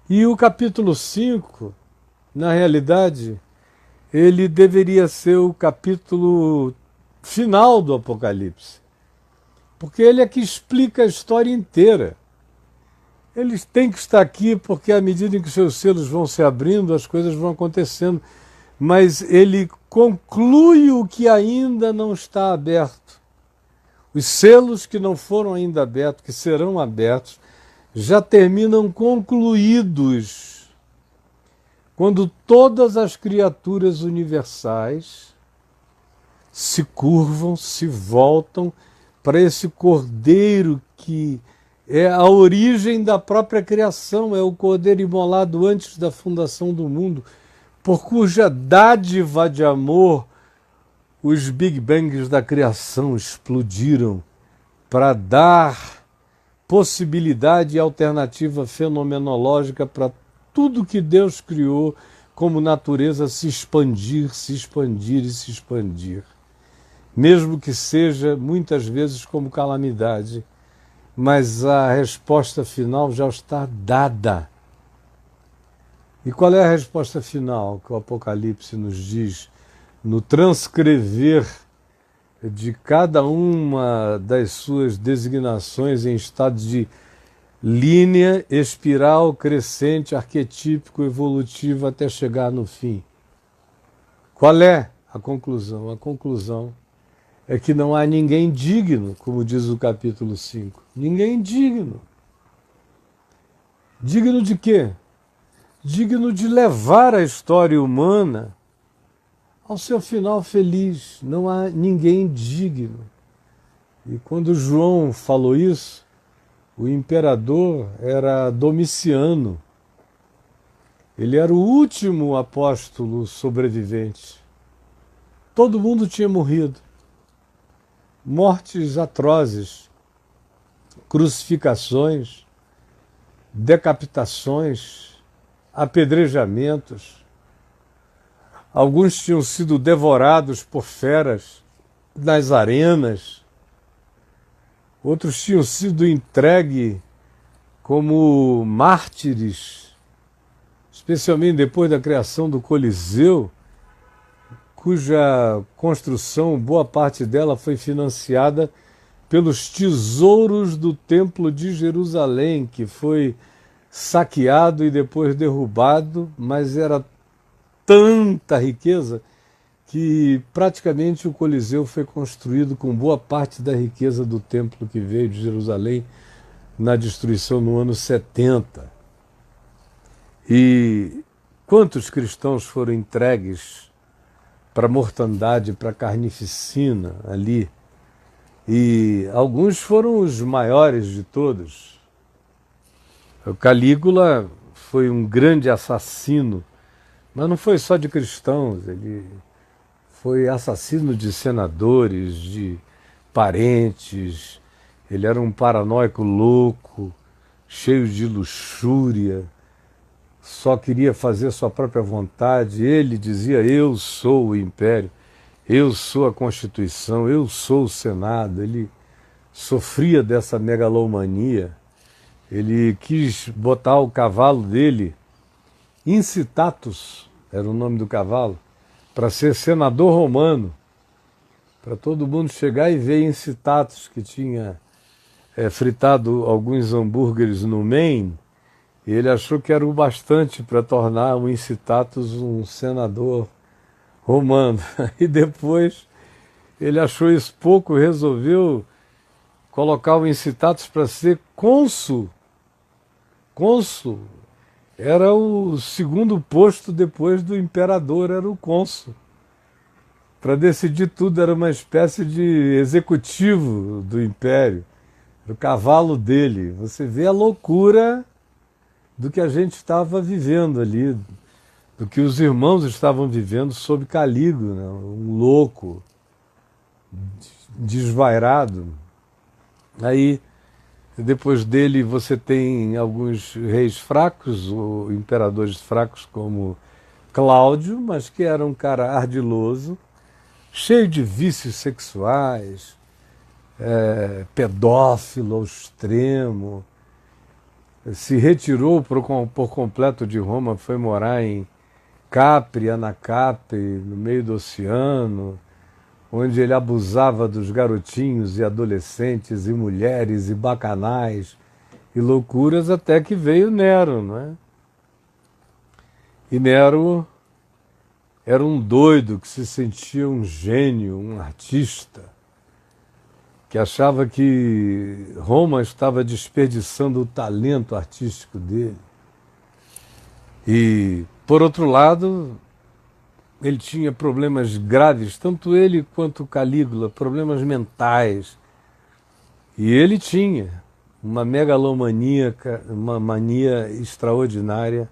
E o capítulo 5, na realidade, ele deveria ser o capítulo final do Apocalipse, porque ele é que explica a história inteira. Eles têm que estar aqui porque à medida em que seus selos vão se abrindo, as coisas vão acontecendo, mas ele conclui o que ainda não está aberto. Os selos que não foram ainda abertos, que serão abertos, já terminam concluídos quando todas as criaturas universais se curvam, se voltam para esse Cordeiro que é a origem da própria criação, é o Cordeiro imolado antes da fundação do mundo, por cuja dádiva de amor os Big Bangs da criação explodiram para dar possibilidade e alternativa fenomenológica para tudo que Deus criou como natureza se expandir e se expandir. Mesmo que seja muitas vezes como calamidade, mas a resposta final já está dada. E qual é a resposta final que o Apocalipse nos diz no transcrever de cada uma das suas designações em estado de linha, espiral, crescente, arquetípico, evolutivo, até chegar no fim? Qual é a conclusão? A conclusão é que não há ninguém digno, como diz o capítulo 5. Ninguém digno. Digno de quê? Digno de levar a história humana ao seu final feliz. Não há ninguém digno. E quando João falou isso, o imperador era Domiciano. Ele era o último apóstolo sobrevivente. Todo mundo tinha morrido. Mortes atrozes, crucificações, decapitações, apedrejamentos. Alguns tinham sido devorados por feras nas arenas, outros tinham sido entregues como mártires, especialmente depois da criação do Coliseu, cuja construção, boa parte dela foi financiada pelos tesouros do Templo de Jerusalém, que foi saqueado e depois derrubado, mas era tanta riqueza que praticamente o Coliseu foi construído com boa parte da riqueza do templo que veio de Jerusalém na destruição no ano 70. E quantos cristãos foram entregues para a mortandade, para a carnificina ali? E alguns foram os maiores de todos. O Calígula foi um grande assassino, mas não foi só de cristãos, ele foi assassino de senadores, de parentes. Ele era um paranoico louco, cheio de luxúria, só queria fazer sua própria vontade. Ele dizia: eu sou o império, eu sou a Constituição, eu sou o Senado. Ele sofria dessa megalomania. Ele quis botar o cavalo dele, Incitatus era o nome do cavalo, para ser senador romano, para todo mundo chegar e ver Incitatus, que tinha fritado alguns hambúrgueres no Maine, e ele achou que era o bastante para tornar o Incitatus um senador romano. E depois ele achou isso pouco, resolveu colocar o Incitatus para ser cônsul. Cônsul era o segundo posto depois do imperador, era o cônsul. Para decidir tudo, era uma espécie de executivo do império, era o cavalo dele. Você vê a loucura do que a gente estava vivendo ali, do que os irmãos estavam vivendo sob Calígula, né? Um louco, desvairado. Aí, depois dele, você tem alguns reis fracos, ou imperadores fracos, como Cláudio, mas que era um cara ardiloso, cheio de vícios sexuais, pedófilo ao extremo, se retirou por completo de Roma, foi morar em Capri, Anacapri, no meio do oceano, onde ele abusava dos garotinhos e adolescentes e mulheres e bacanais e loucuras, até que veio Nero, não é? E Nero era um doido que se sentia um gênio, um artista, que achava que Roma estava desperdiçando o talento artístico dele. E, por outro lado, ele tinha problemas graves, tanto ele quanto Calígula, problemas mentais. E ele tinha uma megalomaníaca, uma mania extraordinária,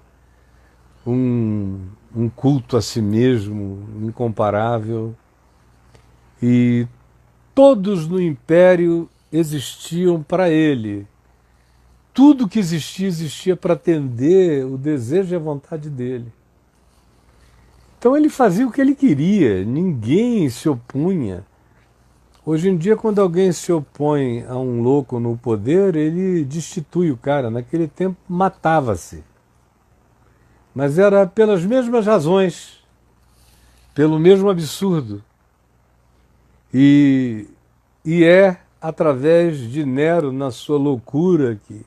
um culto a si mesmo incomparável. E todos no império existiam para ele. Tudo que existia, existia para atender o desejo e a vontade dele. Então ele fazia o que ele queria, ninguém se opunha. Hoje em dia, quando alguém se opõe a um louco no poder, ele destitui o cara. Naquele tempo, matava-se. Mas era pelas mesmas razões, pelo mesmo absurdo. E é através de Nero, na sua loucura, que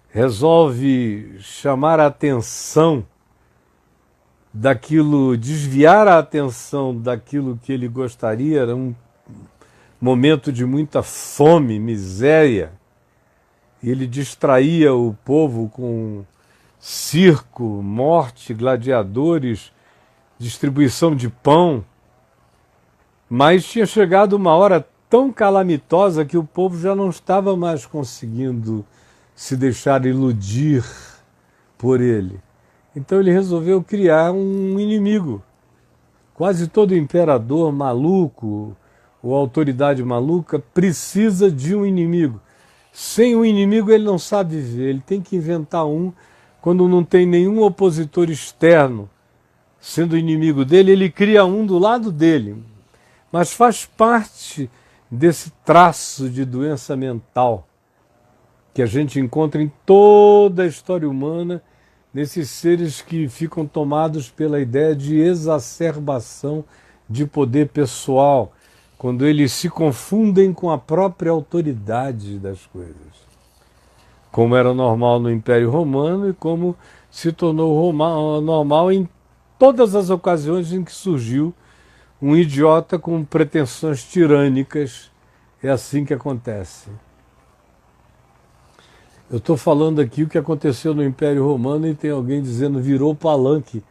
resolve chamar a atenção daquilo, desviar a atenção daquilo que ele gostaria. Era um momento de muita fome, miséria, e ele distraía o povo com circo, morte, gladiadores, distribuição de pão. Mas tinha chegado uma hora tão calamitosa que o povo já não estava mais conseguindo se deixar iludir por ele. Então ele resolveu criar um inimigo. Quase todo imperador maluco ou autoridade maluca precisa de um inimigo. Sem um inimigo ele não sabe viver, ele tem que inventar um. Quando não tem nenhum opositor externo sendo inimigo dele, ele cria um do lado dele. Mas faz parte desse traço de doença mental que a gente encontra em toda a história humana, nesses seres que ficam tomados pela ideia de exacerbação de poder pessoal, quando eles se confundem com a própria autoridade das coisas. Como era normal no Império Romano e como se tornou normal em todas as ocasiões em que surgiu um idiota com pretensões tirânicas. É assim que acontece. Eu estou falando aqui o que aconteceu no Império Romano e tem alguém dizendo virou palanque.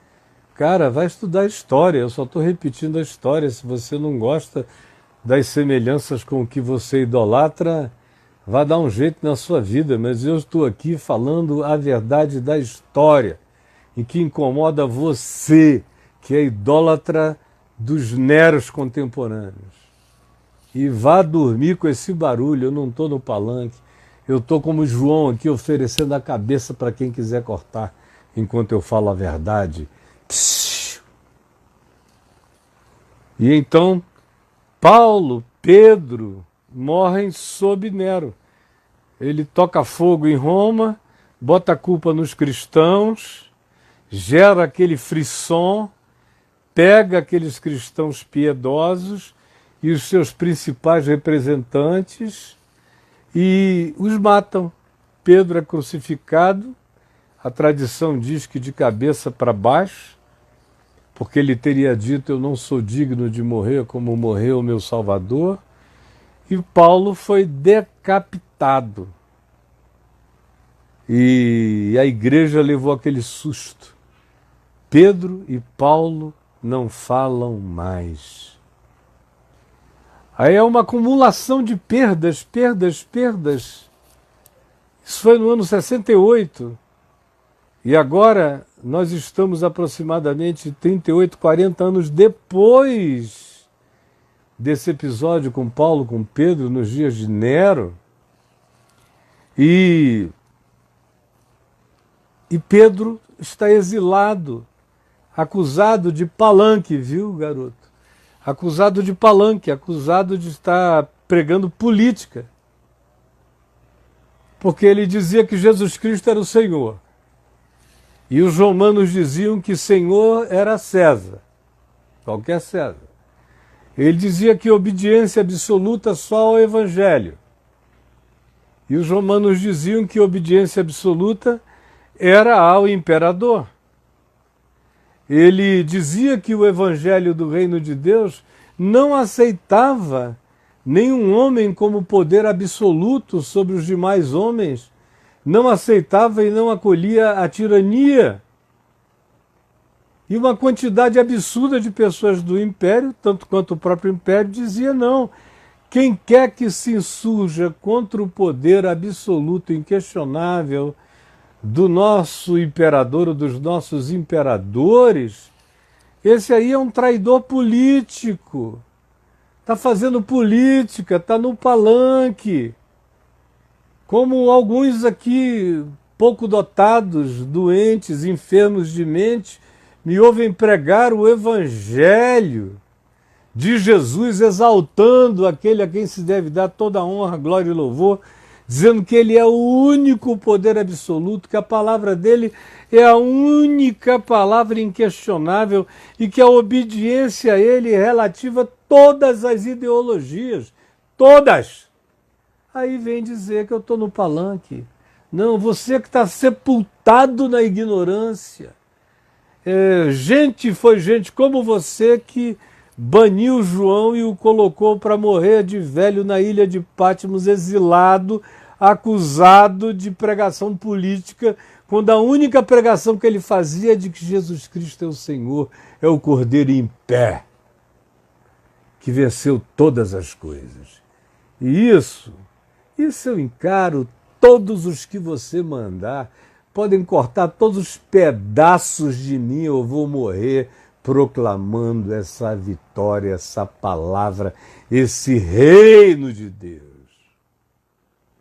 Cara, vai estudar história, eu só estou repetindo a história. Se você não gosta das semelhanças com o que você idolatra, vá dar um jeito na sua vida, mas eu estou aqui falando a verdade da história, em que incomoda você, que é idólatra dos Neros contemporâneos. E vá dormir com esse barulho, eu não estou no palanque, eu estou como João aqui oferecendo a cabeça para quem quiser cortar, enquanto eu falo a verdade. Psiu. E então, Paulo, Pedro, morrem sob Nero. Ele toca fogo em Roma, bota a culpa nos cristãos, gera aquele frisson, pega aqueles cristãos piedosos e os seus principais representantes e os matam. Pedro é crucificado, a tradição diz que de cabeça para baixo, porque ele teria dito: eu não sou digno de morrer como morreu o meu Salvador. E Paulo foi decapitado. E a igreja levou aquele susto. Pedro e Paulo não falam mais. Aí é uma acumulação de perdas. Isso foi no ano 68. E agora nós estamos aproximadamente 38, 40 anos depois desse episódio com Paulo, com Pedro, nos dias de Nero. E Pedro está exilado, acusado de palanque, viu, garoto? Acusado de palanque, acusado de estar pregando política. porque ele dizia que Jesus Cristo era o Senhor. E os romanos diziam que Senhor era César, qualquer César. Ele dizia que obediência absoluta só ao Evangelho. E os romanos diziam que obediência absoluta era ao imperador. Ele dizia que o Evangelho do Reino de Deus não aceitava nenhum homem como poder absoluto sobre os demais homens, não aceitava e não acolhia a tirania. E uma quantidade absurda de pessoas do império, tanto quanto o próprio império, dizia não. Quem quer que se insurja contra o poder absoluto, inquestionável do nosso imperador ou dos nossos imperadores, esse aí é um traidor político. Está fazendo política, está no palanque. Como alguns aqui, pouco dotados, doentes, enfermos de mente, me ouvem pregar o Evangelho de Jesus, exaltando aquele a quem se deve dar toda a honra, glória e louvor, dizendo que ele é o único poder absoluto, que a palavra dele é a única palavra inquestionável e que a obediência a ele é relativa a todas as ideologias, todas. Aí vem dizer que eu estou no palanque. Não, você que está sepultado na ignorância. Foi gente como você que baniu João e o colocou para morrer de velho na ilha de Patmos, exilado, acusado de pregação política, quando a única pregação que ele fazia é de que Jesus Cristo é o Senhor, é o Cordeiro em pé, que venceu todas as coisas. E isso eu encaro. Todos os que você mandar, podem cortar todos os pedaços de mim, eu vou morrer proclamando essa vitória, essa palavra, esse reino de Deus.